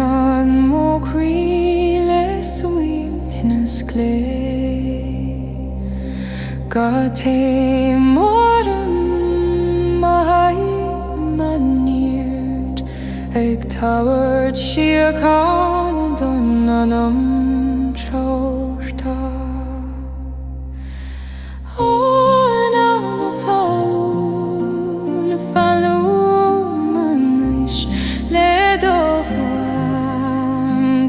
san mo Croí le suaimhneas Guth moram mahai manirt ag taward Síocháin Tonn anam trorta Anáil Talún falúmanis le dofuam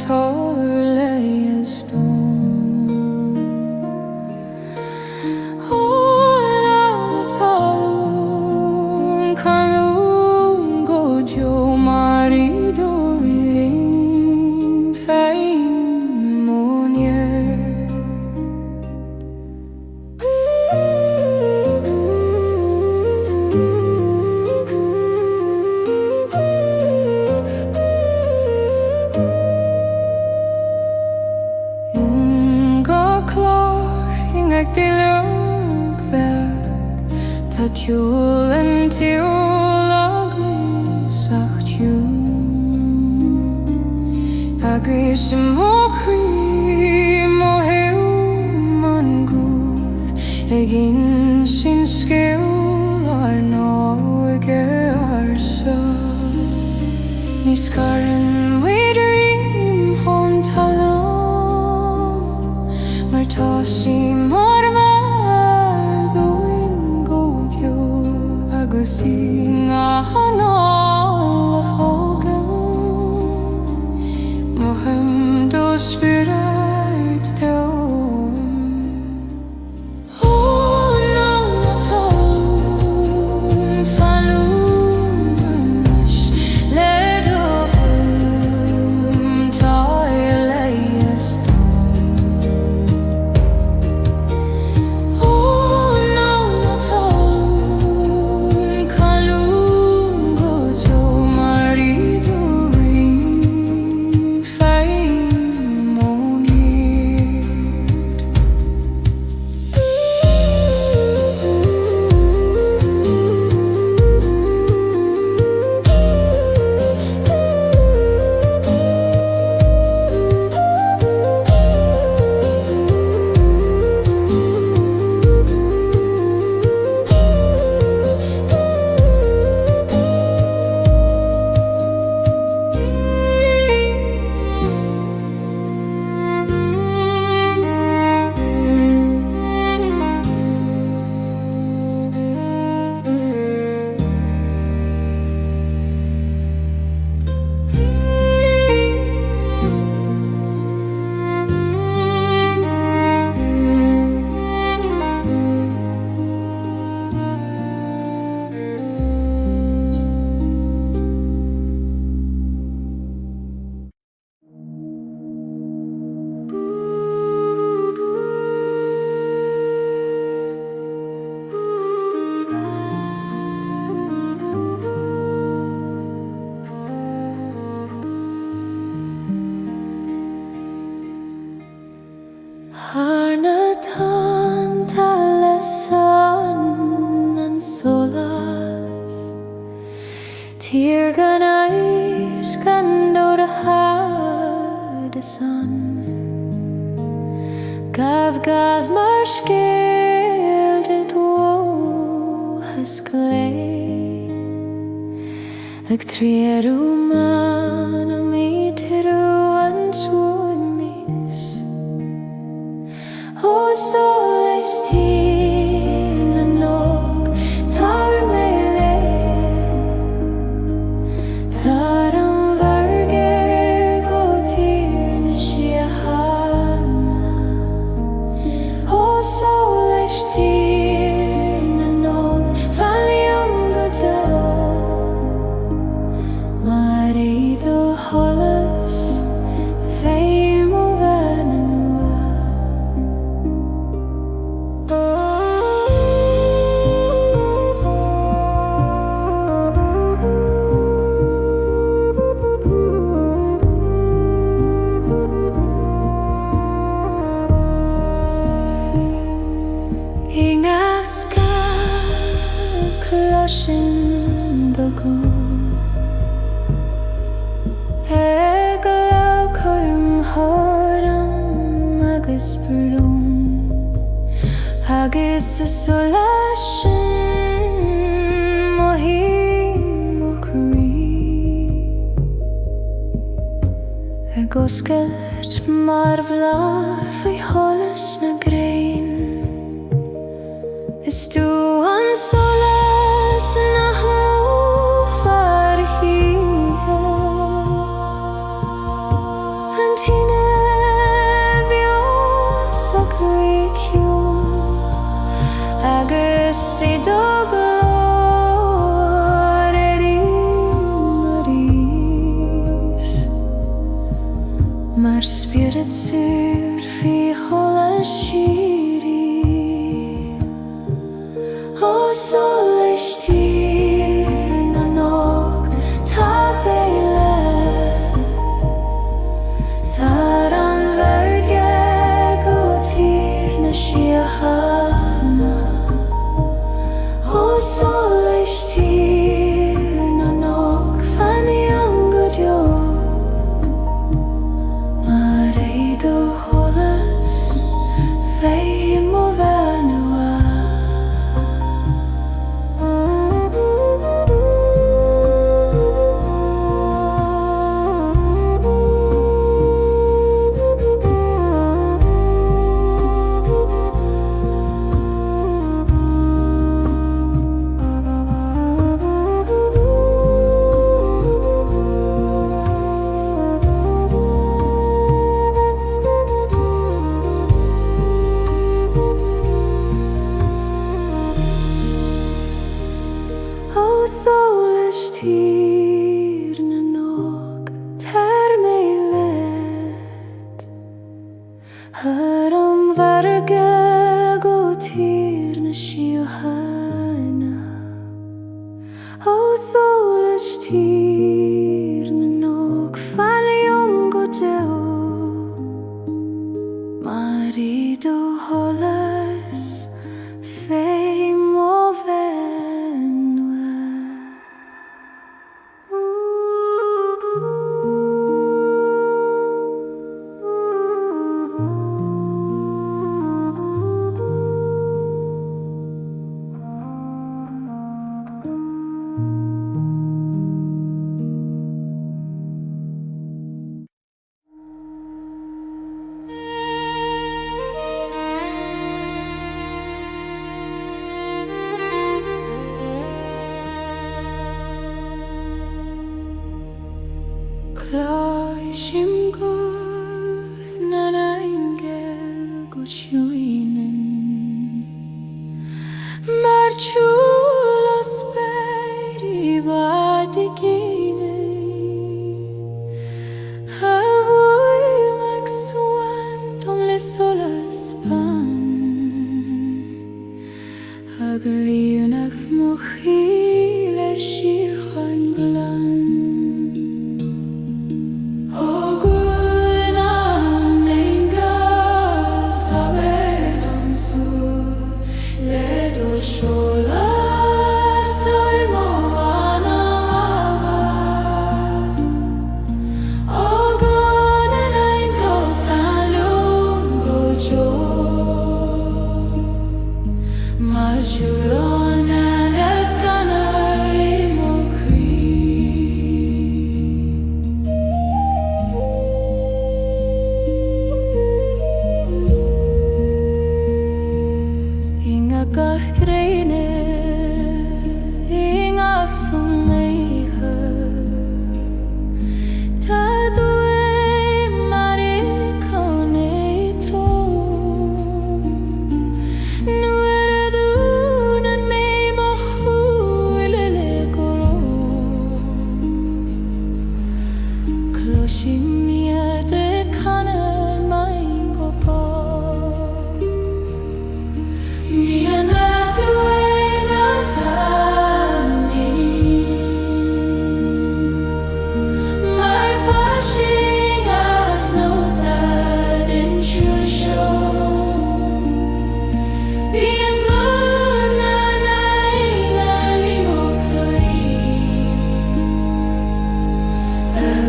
Solais Anáil Talún calún gojo marido Rithim féin mónier Ag dilug ver Ta tiúil an tiúil aglisach tiún Agus mo Croí mo hiúm an Guth ag in sin Scil ar náige ar sa Ní scaran Rithim hon Talún mar tá sí agus I Anáil hogan Moham do Spioraid leom Anáil Talún falúmanis le dofuam tSolais Tonn talesan an Solais Tír gan eis gan dod a hadasan Gav mar Scil de dwo has Ag tríarú man am ítirú an suaimhneas O Solais Tine nog tar mig le Tar an varger go tír Síocháin O Solais Tine nog falliam go mar iad harm agus brún agus isolation mohí mo Croí agoscailt mar bhláir faoi sholas na Gréine is tú an Solais nach mó farthíthe an Tine bheo sa críciúil agus I doglór Rithim mar Spioraid suúr faoi sholas O Solais tír na nóg tá béile Thar an bhirge go tír na Síocháin O Solais tír na nóg fanny an go deo mar é do sholas féim ó Guth nAingeal go siúinen mar chúla spéir I bhd I Gréine a bhuaim ag suaim dom le Solais ban ag líonach mo chií le Síocháin glan Guth Gréine ingach tuméige Tá dúim mar iconé trón Nuair a dúnan mé mo chúile le goró Cloisi miad e canan main go bó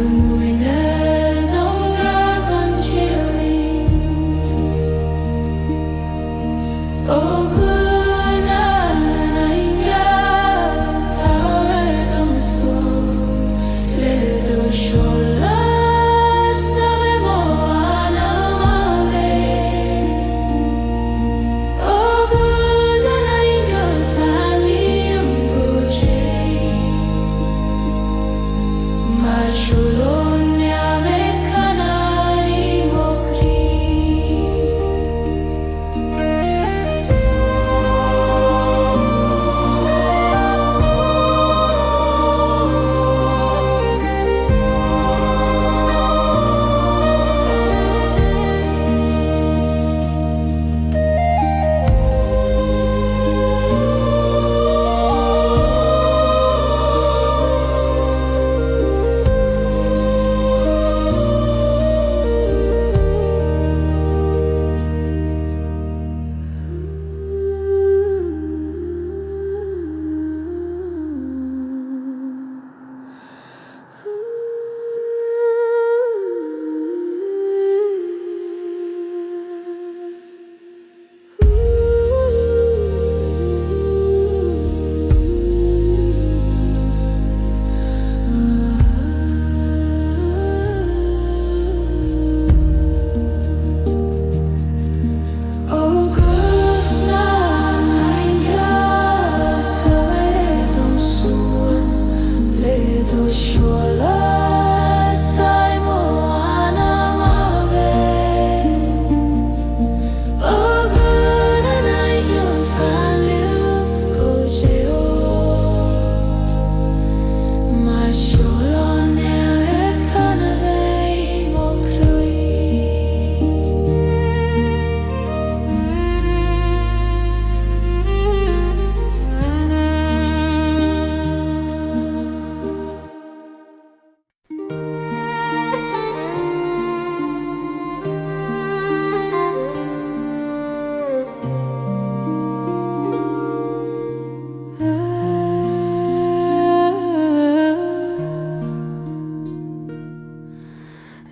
Muine dom gragan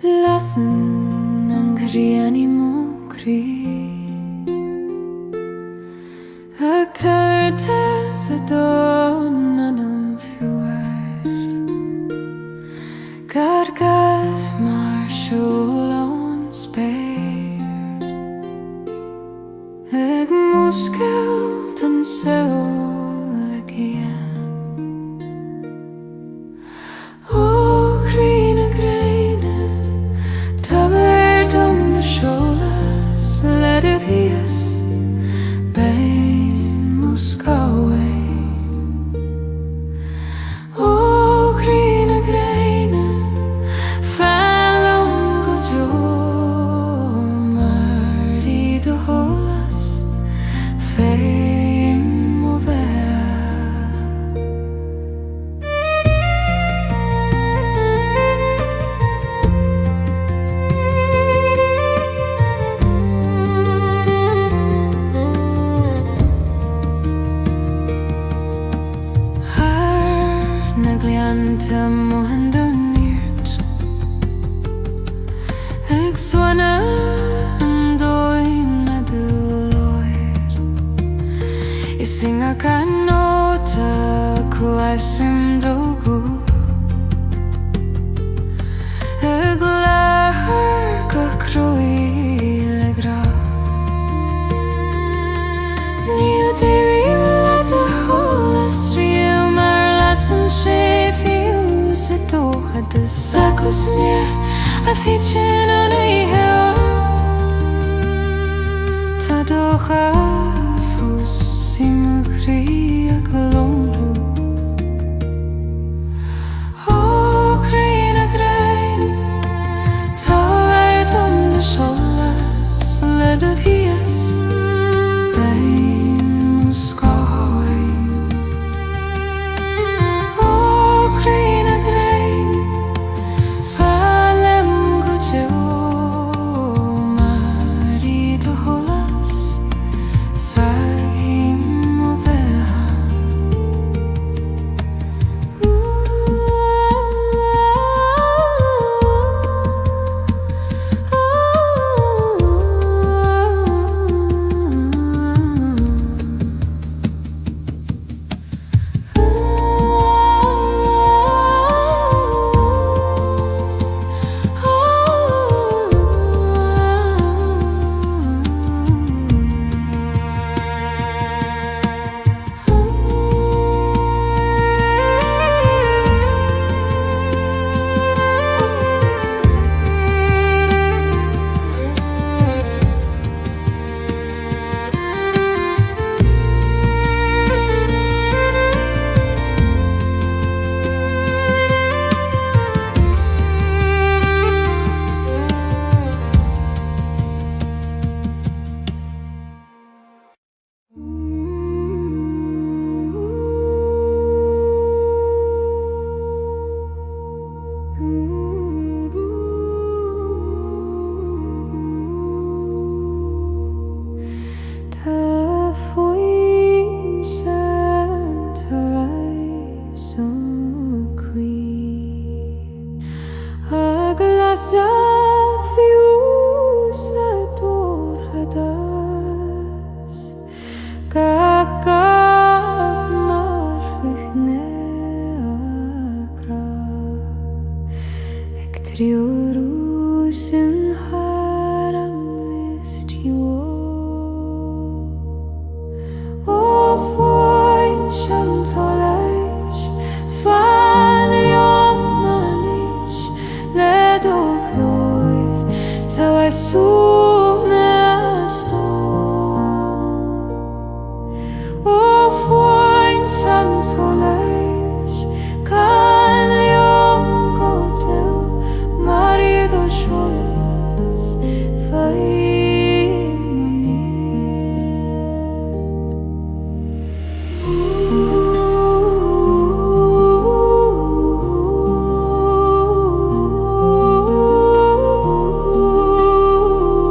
Lassen an Gréine mo Croí Ag tuirte sa dón an fiúir Gar Guth mar siúil ón spéir Ag múscail den Solais Ó Gréine Gréine Tagar dom de Solais Ledithias Bain Muscawain Ó Gréine Gréine Fallon go jo Mardi do Solais Fame o Glianta mohan dunirt Ag swana an doin na dúloir Is singa canota Cluaisim dogu Ag lahar go Croí le gra Níl déirí le de Solais Riam mar lasan sé fiú sa dóchas agus níor a fitsin an nAingeal Tá dócha fús I mo Croí ag lónrú Ó Gréine Gréine Tá dom de Solais Ledithias Bain Muscawain Ó Gréine Gréine Fallem go jo Mardi do Solais Fame o Tá Foinse tarais ó Croí Ag lasa fiú sa dóchadas Gach mar Rithim Ag triúrú sin haram vistio Ó Foinse an tSolais Fallon manis le do clóir Tá suaimhneas Ó Foinse an tSolais Can leon go til Mardi do Solais Fame o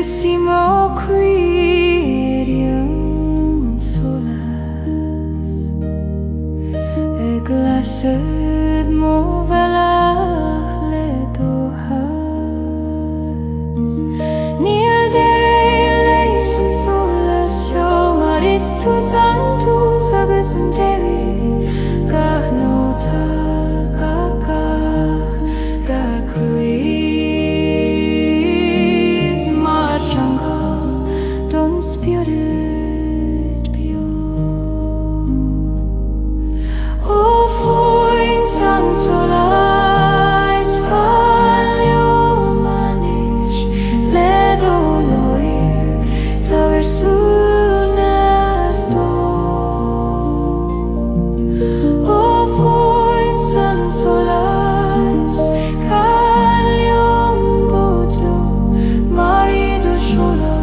Simo creerium solas Eglased movelach ledohas Nil dere leis solas Yo maristus antus agus dere Gach nota gach Croí Spioraid pure O Foinse and Solais Falliomanis Led o Éire Taver suaimhneas O Foinse and Solais Callium godo marido Solais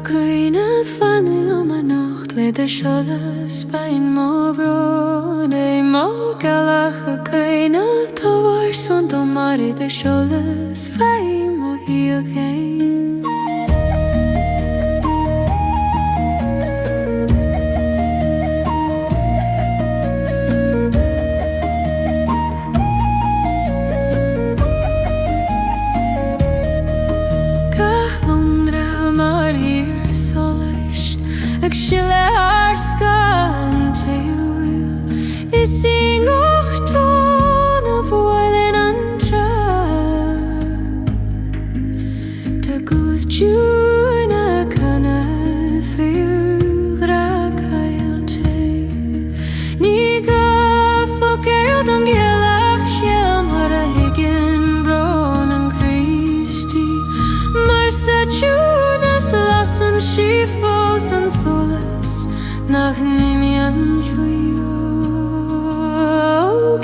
Gréine fanil o manocht le de Solais bain mo bro de mo galach Gréine tawar son do mari de Solais fain mo Síocháin Scil harp Scil is sing och Tonn of Wailen andra Ta Guth Juna kana fyr Réalta Ni Guth och nAingeal Shelm har a higgin bron and Christi Marsa Junas lassen skifos and Solais nach nimian huio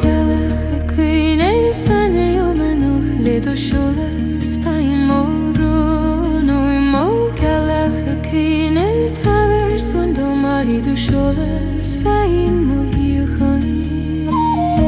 galach Gréine fanil manoch le do Solais bain mo bro no mo galach Gréine taver son do mari do Solais fain mo Síocháin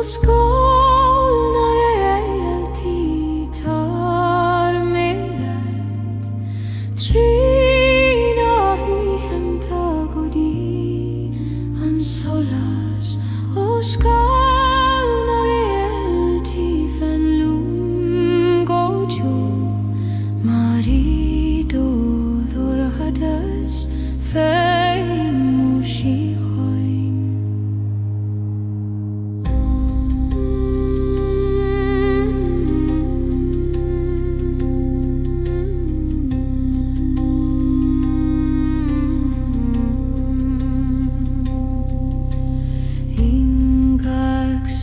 Scil na Réalta tar méad Tine híchanta go dtí an Solais ó Scil na Réalta fan lúm go deo mar iad ó dhorchadas féin ó Síocháin.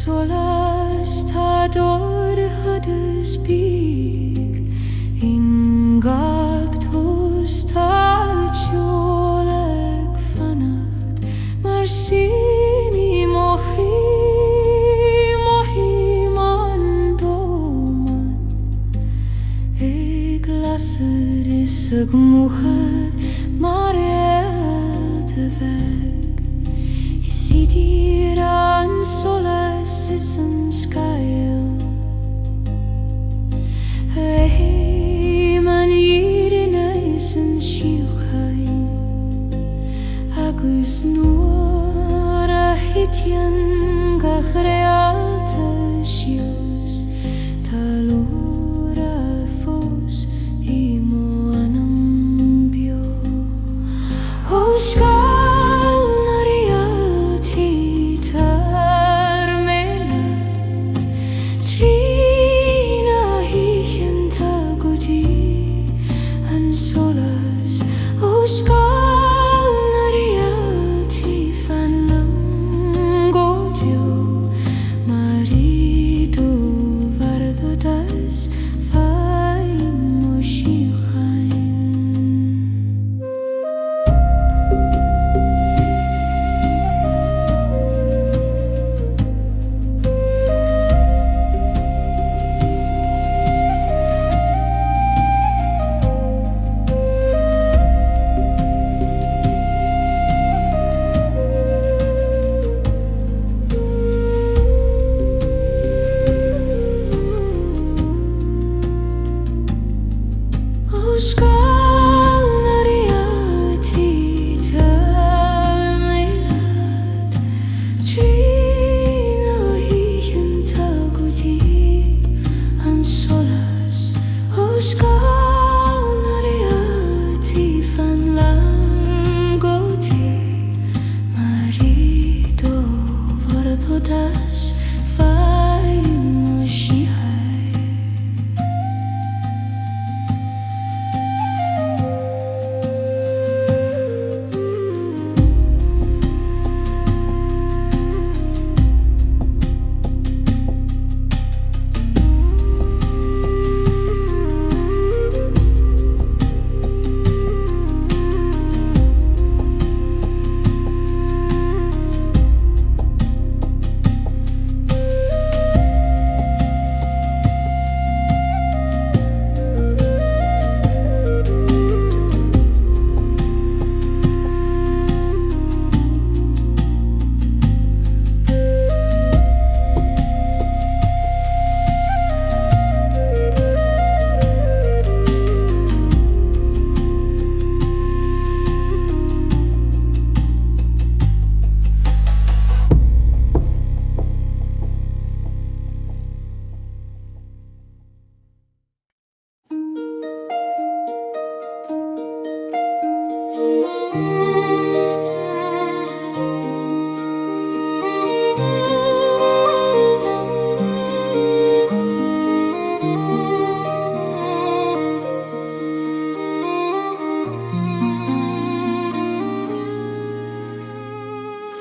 Solais tá dorchadas bíg ingach tos tá teolag fannacht mar síní mohí man dóman ag lasad is ag muchad mar Réalta bheag is idir an Solais is an Scil man Éire is an Síocháin agus nuair a hiteann gach Réalta sios Talún a fós I mó anam bio ó Scil na Réalta tar méad Tine híchanta go dtí an Solais ó Scil na Réalta fan lúm go deo mar iad ó bhardadas féin ó Síocháin. Ó Scil na Réalta tar méad Tine híchanta go dtí an Solais ó Scil na Réalta fan lúm go deo mar iad ó bhardadas féin ó Síocháin.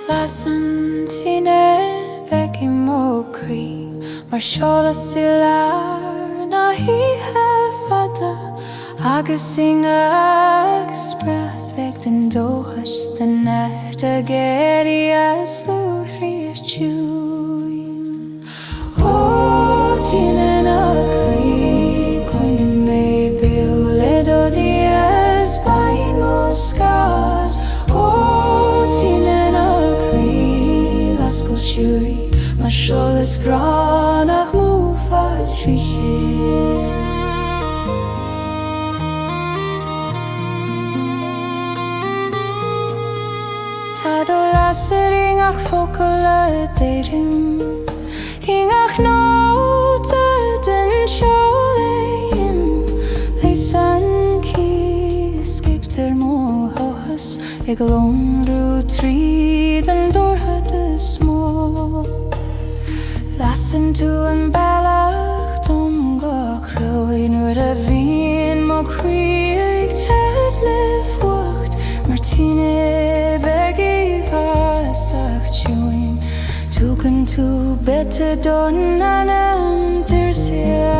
Lasan Tine veci mó Croí mar seolas Silar na híthe fada agus singa sprat vec den dóchas den necht a géirí as lúthrí as tún. Ó Tine na Croí coinne mé biúlid ó días bain ó scad. Ó Tine na Croí lascail siúrí mar seolas Solais gránach múfa tríché. Tá dó lasering ach focail Rithim, Ingach nóta den seolaim, leis an cí escaptar móthas ag lomrú tríd an dorthad is mó. Lasan tú an bailach dom ga Croí nuair a bhíonn mo Croí ag tead le fuacht, mar Tine bheagaí bhasach túin. Tugan tú Beatha don anam tirsia.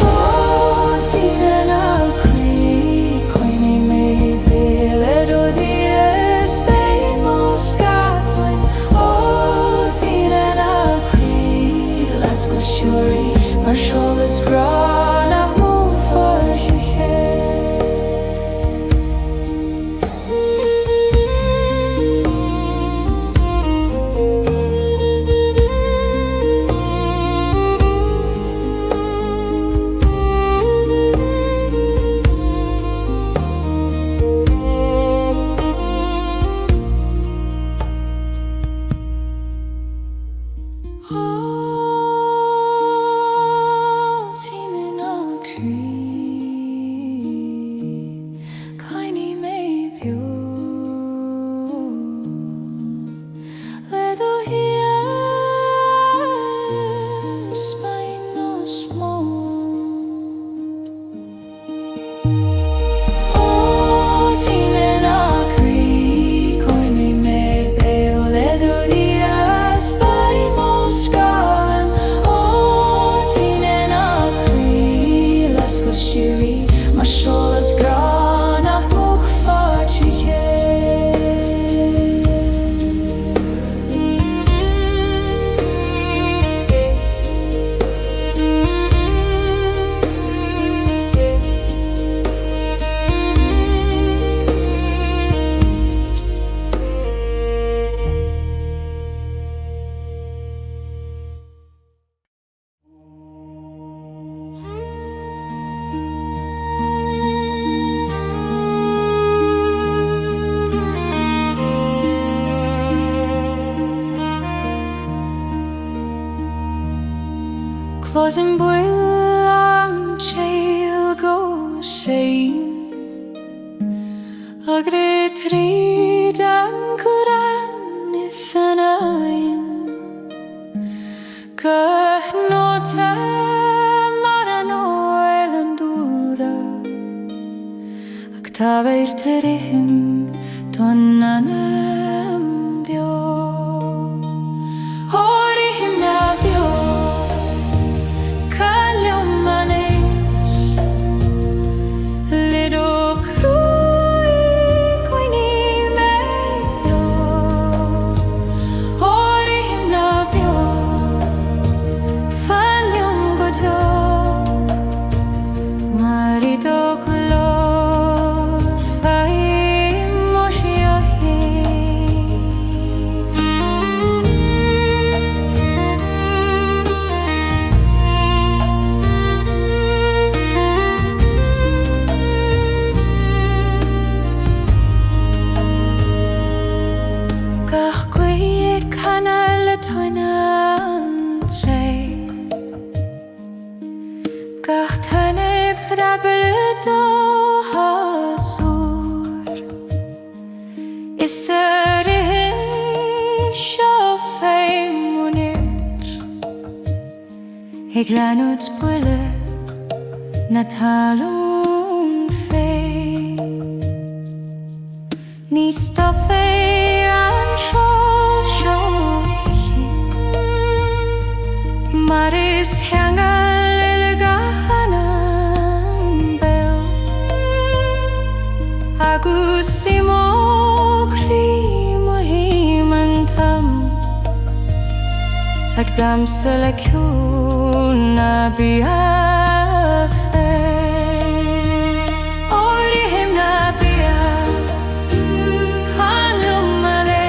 Oh, Tine na Croí, coine me bile do dies bein mo Scotland. Oh, Tine na Croí, let's go shuri, mar Solais gránach múfa tríché. Closing buil an chail go shame, agre tríd an curan is Anáil. Guth nota mar an oil an dúra, ag tá bhéir Rithim Tonn an bio. Oh, Rithim na bio, ag leanúd buile na Talún fé. Ní stop fé an seol mar is heangal le gahanan bell. Agus si mo Croí mo hím an tam, ag damsa le ciún na Beatha. Oh, Rithim na Beatha, han lumale,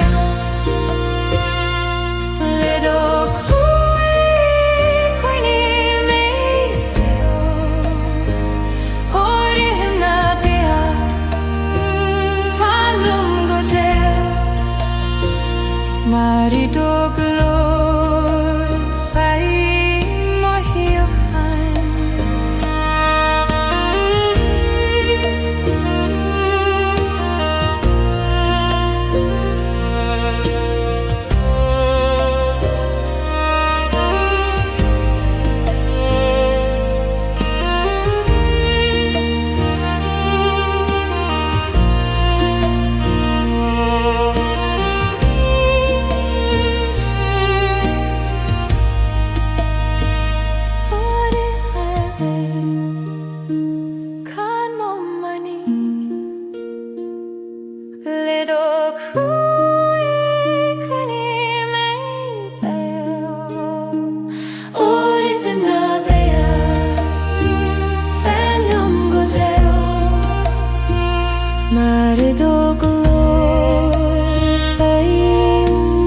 marido glorify my Síocháin. Little Croí Rithim na Fenum Godeo marido glorify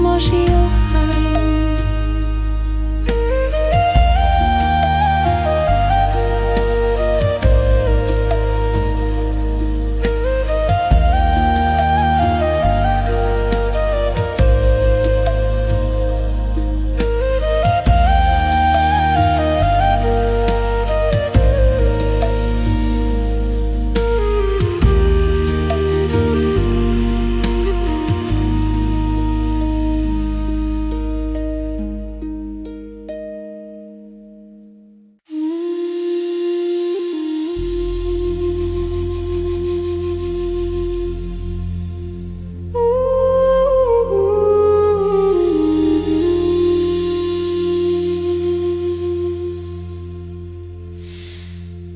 my Síocháin.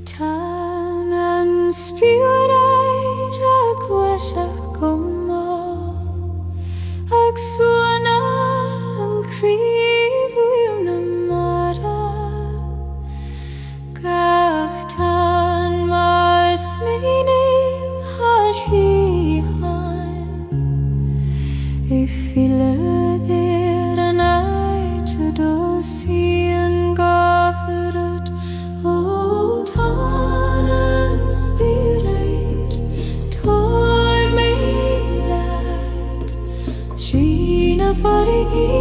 Tonn and Spioraid agus suaimhneas an críomhúim na mara gach Tonn mar smaoineamh thar Síocháin fileadar an áite dosí an gáthad ó Tonn and Spioraid tor mé leat Tine farigi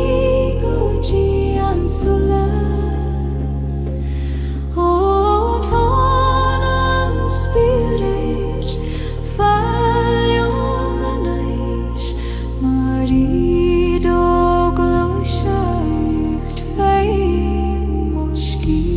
go dí an Solais ó Tonn and Spioraid fáilm an éis marido glóiseacht féim ó Scil.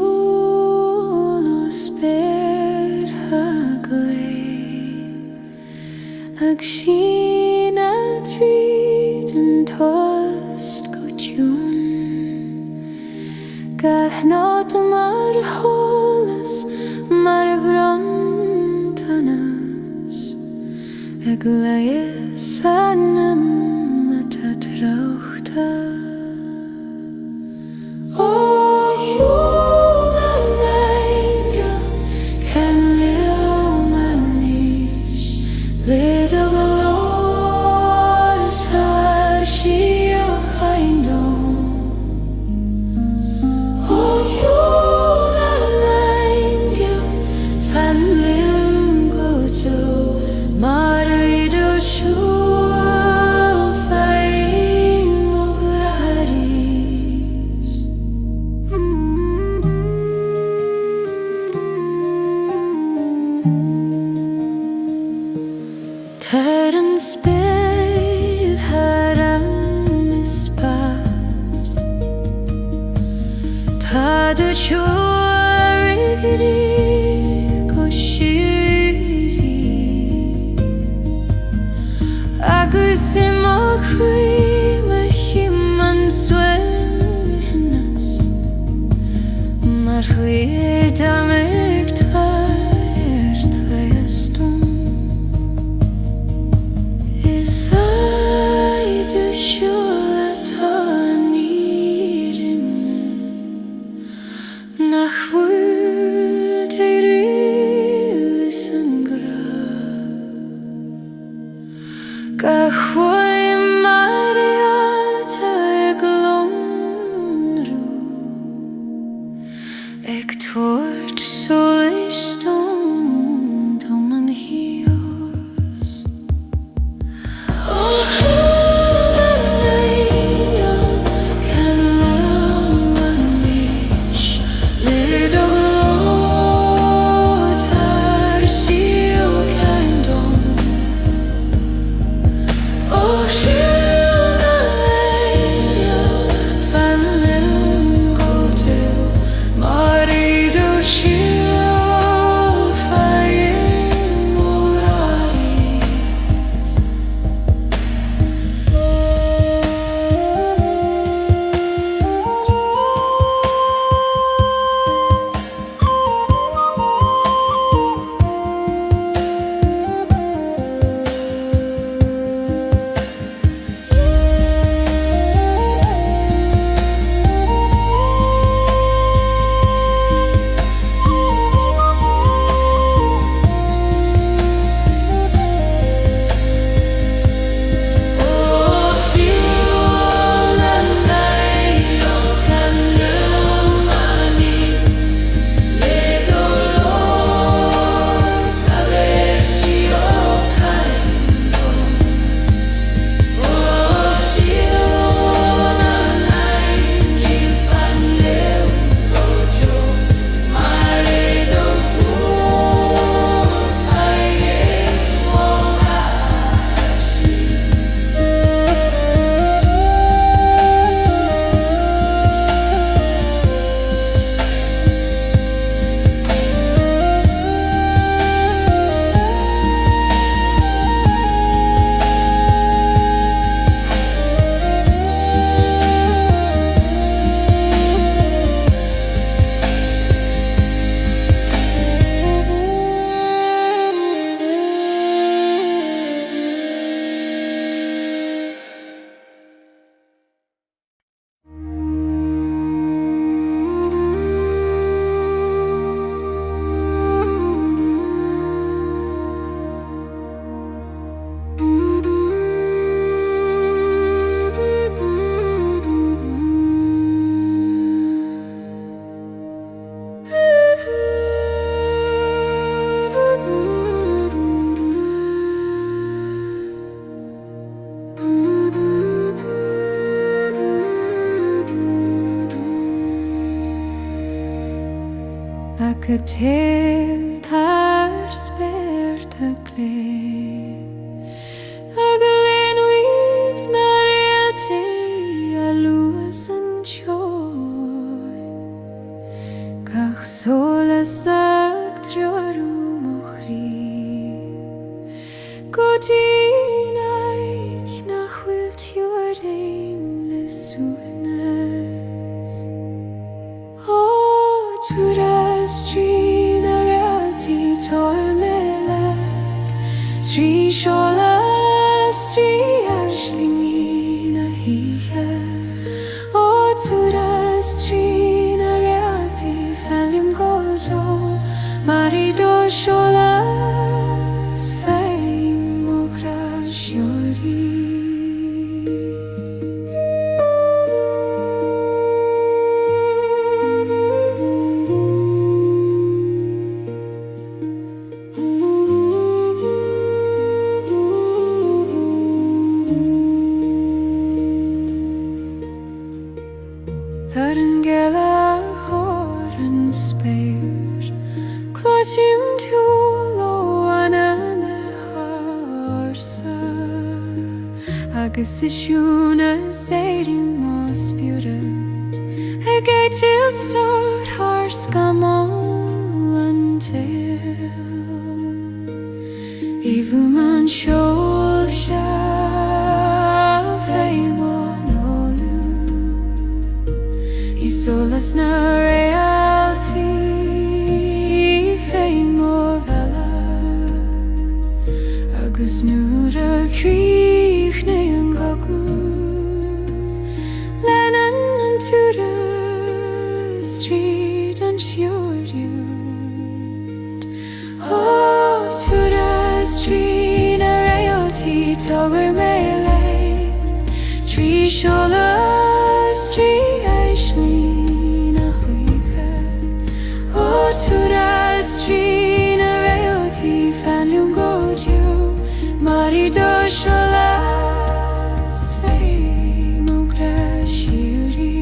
Solais Beatha ag sin a tríd an tost go tún Gath not mar cholas mar brontanas ag leias anam a trauchta O human nAingeal can liomanish Lid of the Lord tar Síocháin O human nAingeal fan lim gojo Marido shul fain mugraris Terran spydd haram ispas Tad y siwr i gri goshiri Agus I mo Croí Rithim an suaimhneas Mar chuid am tlair stone Is I do siúl atá nírinne nach bhfuil éireachtas an gra Ga chuaim mar Réalta ag lomrú ag tuairt Solais Tonn dom an hios O human nAingeal can liomanish Lid of the Lord tar Síocháin O human nAingeal fan lim gojo Marido shul fain mugraris Go tail tar Beatha ag len wheat na Réalta a luas an joy Ga ach Solais ag triorú mo chrí. Go Tine nach bhfuil túir éim le suaimhneas. Ó túras trí na Réaltaí tóir mé leat, trí Solais trí airslingí na híthe. Ó túras trí na Réaltaí fellim go dó, marí dó Solais féim ó graisiúrí. nAingeal a chóir an spéir, cloisiúm túil ó anna me harsa, agus isiúna éiriú má Spioraid, ag éitiúil sór thar scamáil an tail. Íomhú man seol se féim ó nolú, í Solais na Réaltaí féim ó bhealach, agus nuair a chríochnaí an gcogú, leanan an túras tríd an siúriúd. Ó túras trí na Réaltaí tóir mé leat, trí Solais trí airslí na huighe. Ó túras trí na Réaltaí fanliúm go diú, marí dó Solais féim ó graisiúrí.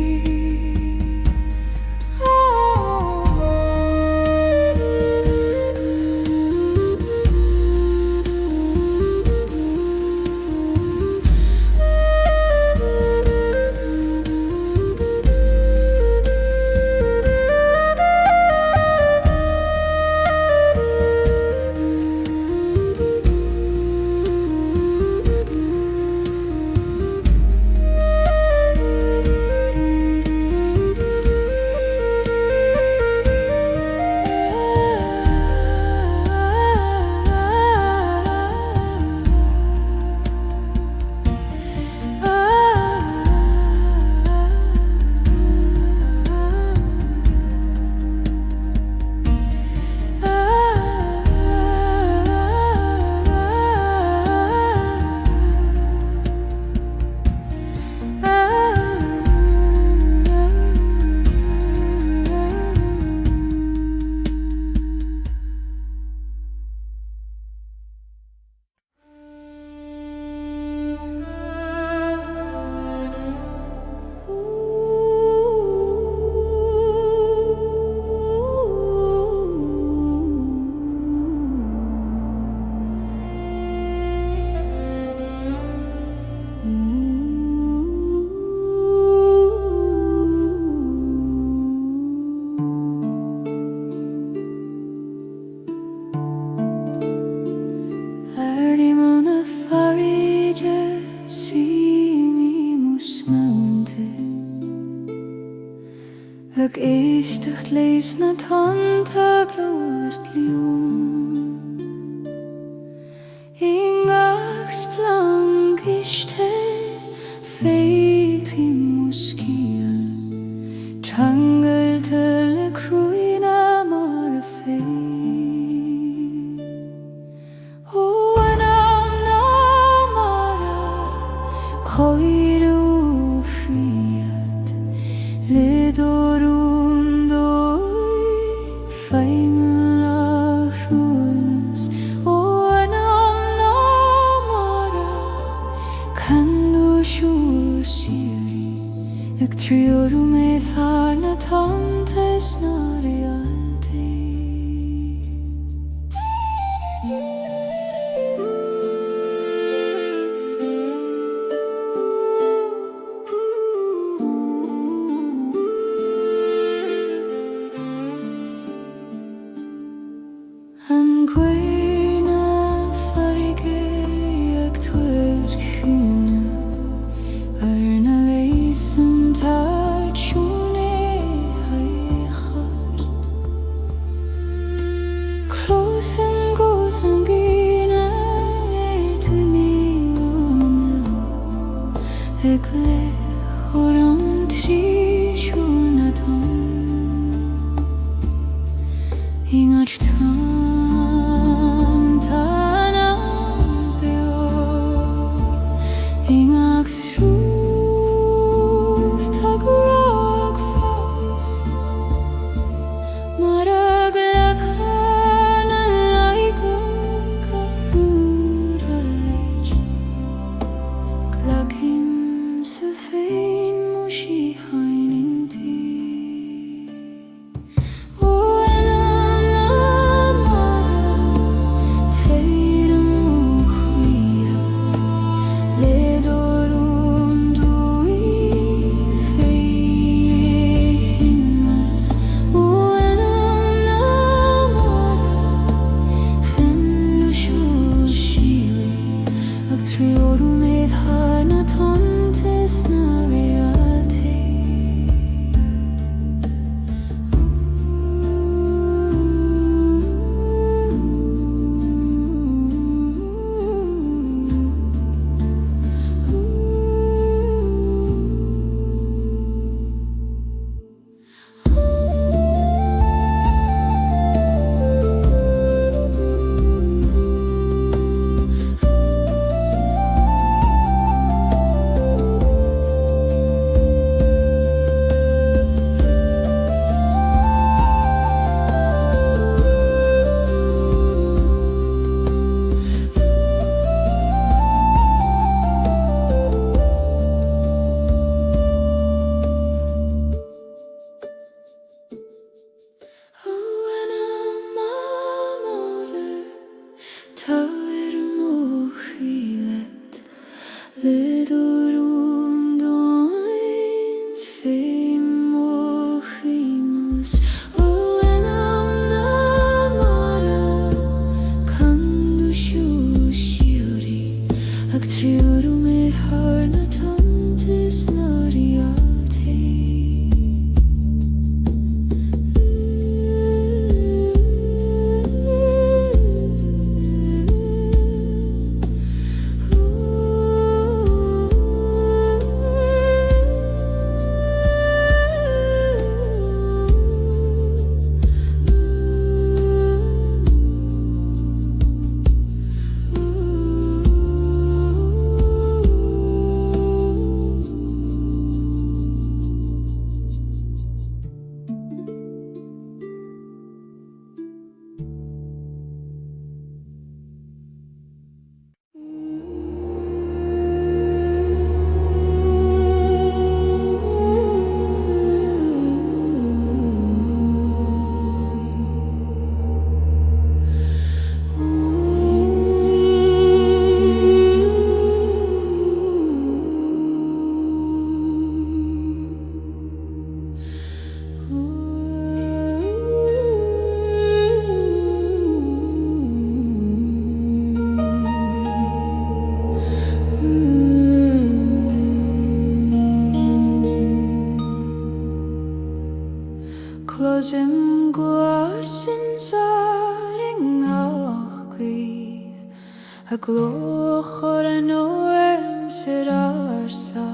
Ag éisteacht leis na Tonn tá glóirt liom, ingach splang iste fétim ó Scil, trangailte le Croí na mar a fé. Ó anam na mar a choir ó friad, le dorún dói féin a Foinse. Ó anam na mar a Gréine farige ag tuair chúna na Rithim tSolais haichar Close and Guth na Gréine tu míúna ag le oram trí siúna Tonn Ingat Tonn Tine beo Ingag srúth tagrag fás Marag lecan an laigur garúraid Glacim sa féin mo Síocháin intí Closing guards in Guth a gloch or an oem ser arsa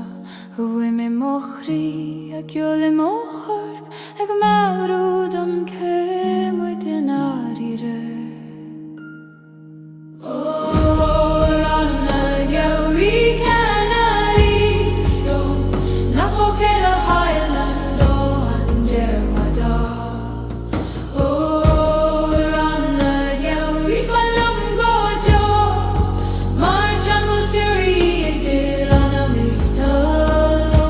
Hui me mochri a giole mo harp ag marud am kem with an arire Oh, ranna gauri canary stone Na fokela highland o hanger Oh, ranna gauri falam gojo Mar jungle siri edirana mistalo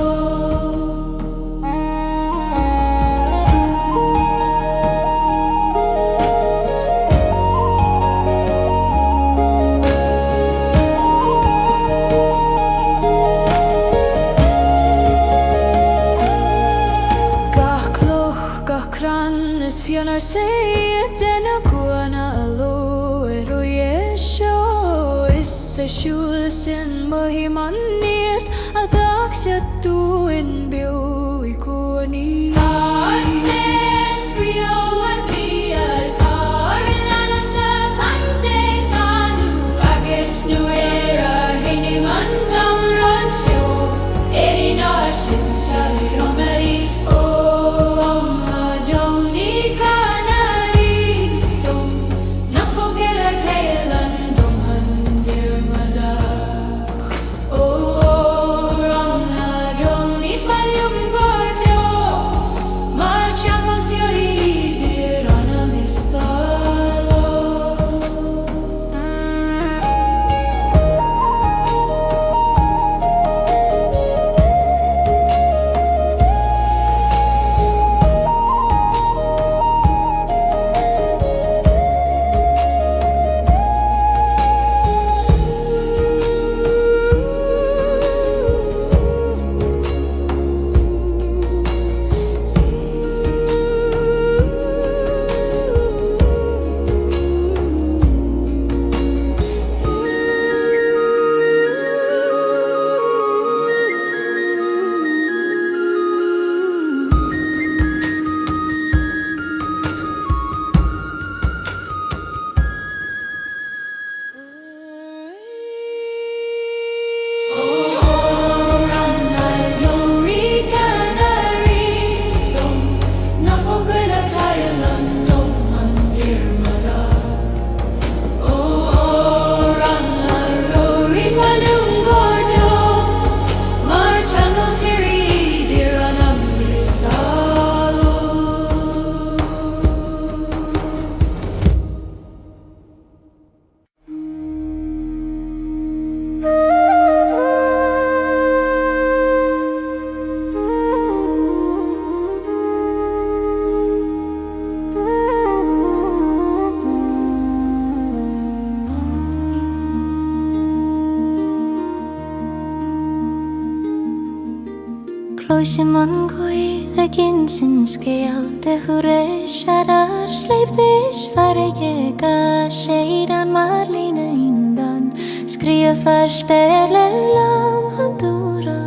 Gach cloch, gach cran is fiona say it in a guana alone sa siúil sin mohíman níart a bheag sa dúin beú I gcónaí. Astes rió a bhíal tar lana sa pante fanú agus nu Éire hinnim an damran seo Éire ná sin salu omaris ó amha dóní canaris dom na fogil a chéilan dom han dirmada ó ramna dóní falium godo mar tiangal siori dir anam istalo. Cloisiman Guth a gin sin Scil de thuéis ar sleifdéis farige ga séad an mar lína indan scríomh ar spéle lam handúra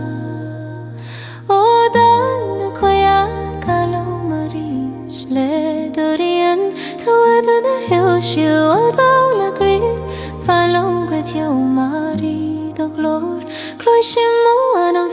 ó dan na cuia galó marís le doríon tuad na hiúisiú ó dála grí fallon go teo marí do glór cloisimó an an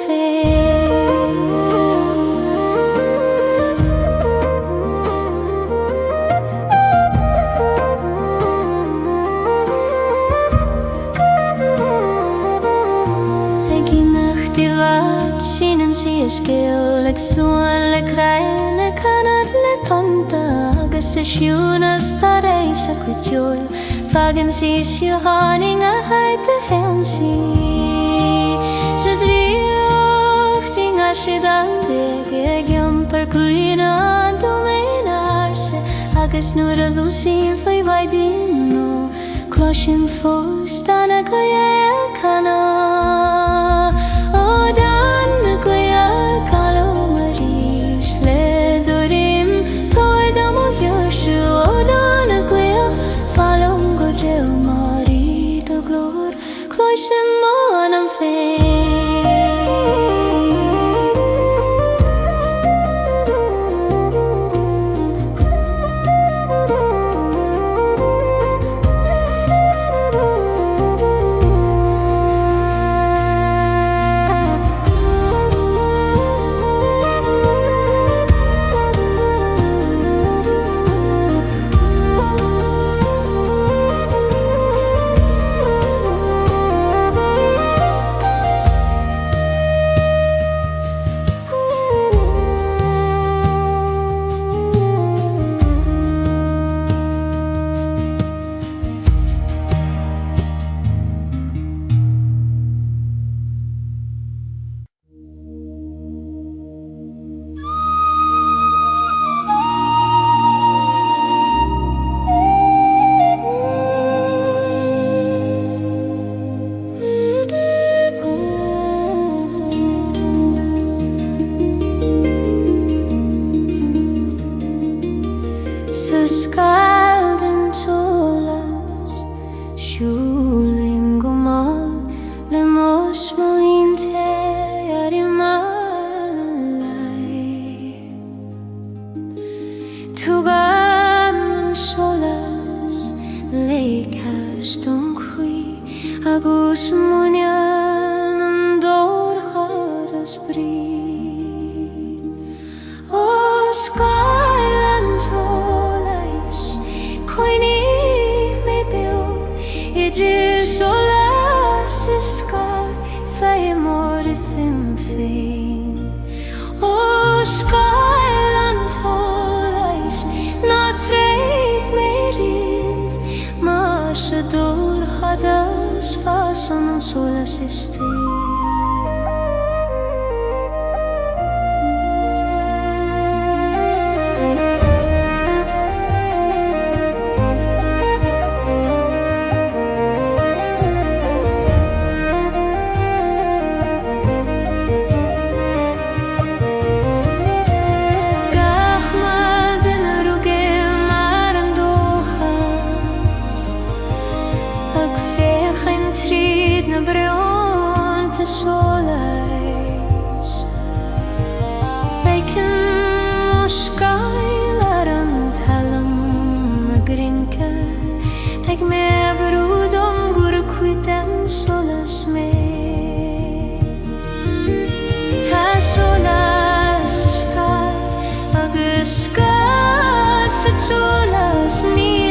Scil ag suan le Gréine canad le tonta agus is siúna Starlit a cuiteoil fagan si Síocháin a haid a hen si sa dríochting a siad an big ag per Gréine an domain arse agus nuair a dúsín fai bhaidín nó cloisim fós dan a goia cana ó dan na goia galó marís le dorim toid am ó hiúisiú ó dan a goia fallon go deo marí do glór cloisim an an Scil den tSolais siúlim go mar agus muinean an dórchad as brí. Ó Scil an tSolais, coinní mé beo, idir Solais is Scil, fé mór Rithim féin. Ó Scil an tSolais, ná tréig mé rin, mar se dórchad as fasan an Solais is té. tSolais, feicean ó Scil ar an talam a grinke, ag mé brúdom gur cuid an Solais mé. tSolais is Scil, agus Scil sa tSolais ní